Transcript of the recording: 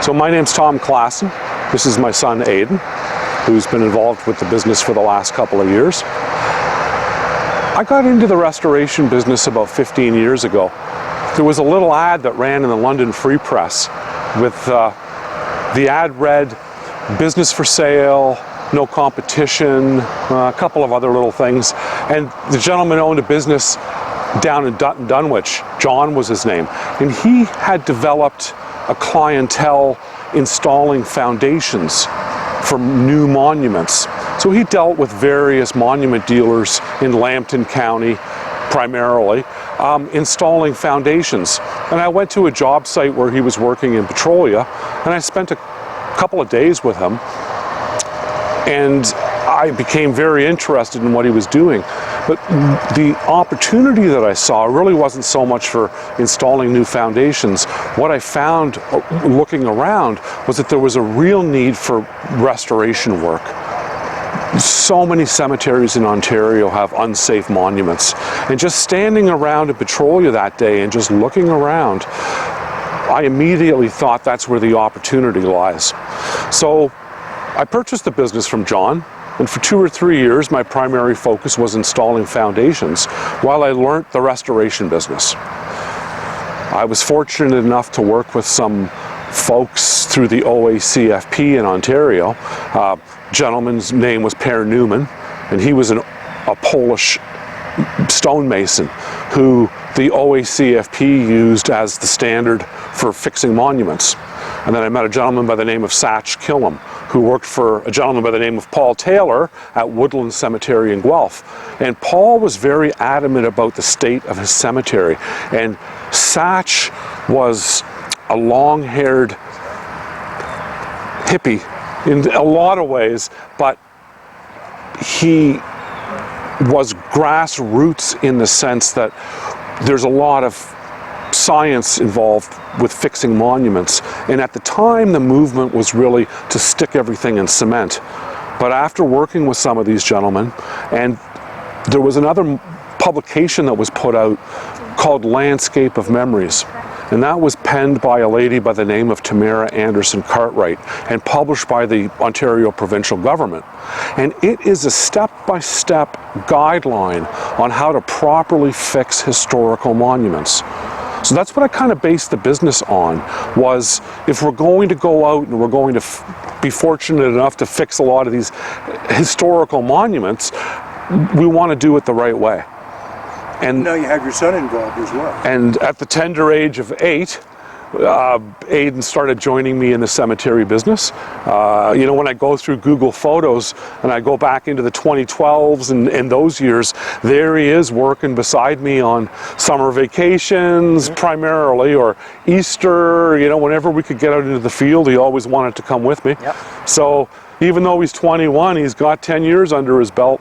So my name's Tom Klassen. This is my son Aidan, who's been involved with the business for the last couple of years. I got into the restoration business about 15 years ago. There was a little ad that ran in the London Free Press with the ad read, business for sale, no competition, a couple of other little things. And the gentleman owned a business down in Dutton, Dunwich. John was his name. And he had developed a clientele installing foundations for new monuments. So he dealt with various monument dealers in Lambton County, primarily, installing foundations. And I went to a job site where he was working in Petrolia, and I spent a couple of days with him, and I became very interested in what he was doing. But the opportunity that I saw really wasn't so much for installing new foundations. What I found looking around was that there was a real need for restoration work. So many cemeteries in Ontario have unsafe monuments. And just standing around in Petrolia that day and just looking around, I immediately thought that's where the opportunity lies. So I purchased the business from John, and for 2 or 3 years my primary focus was installing foundations while I learnt the restoration business. I was fortunate enough to work with some folks through the OACFP in Ontario. Gentleman's name was Per Newman, and he was a Polish stonemason who the OACFP used as the standard for fixing monuments. And then I met a gentleman by the name of Satch Killam, who worked for a gentleman by the name of Paul Taylor at Woodland Cemetery in Guelph. And Paul was very adamant about the state of his cemetery. And Satch was a long-haired hippie in a lot of ways, but he was grassroots in the sense that there's a lot of science involved with fixing monuments. And at the time, the movement was really to stick everything in cement. But after working with some of these gentlemen, and there was another publication that was put out called Landscape of Memories. And that was penned by a lady by the name of Tamara Anderson Cartwright and published by the Ontario provincial government. And it is a step-by-step guideline on how to properly fix historical monuments. So that's what I kind of based the business on, was if we're going to go out and we're going to be fortunate enough to fix a lot of these historical monuments, we want to do it the right way. And now you have your son involved as well. And at the tender age of 8, Aidan started joining me in the cemetery business. You know, when I go through Google Photos and I go back into the 2012s and those years, there he is working beside me on summer vacations primarily, or Easter, you know, whenever we could get out into the field, he always wanted to come with me. Yep. So even though he's 21, he's got 10 years under his belt.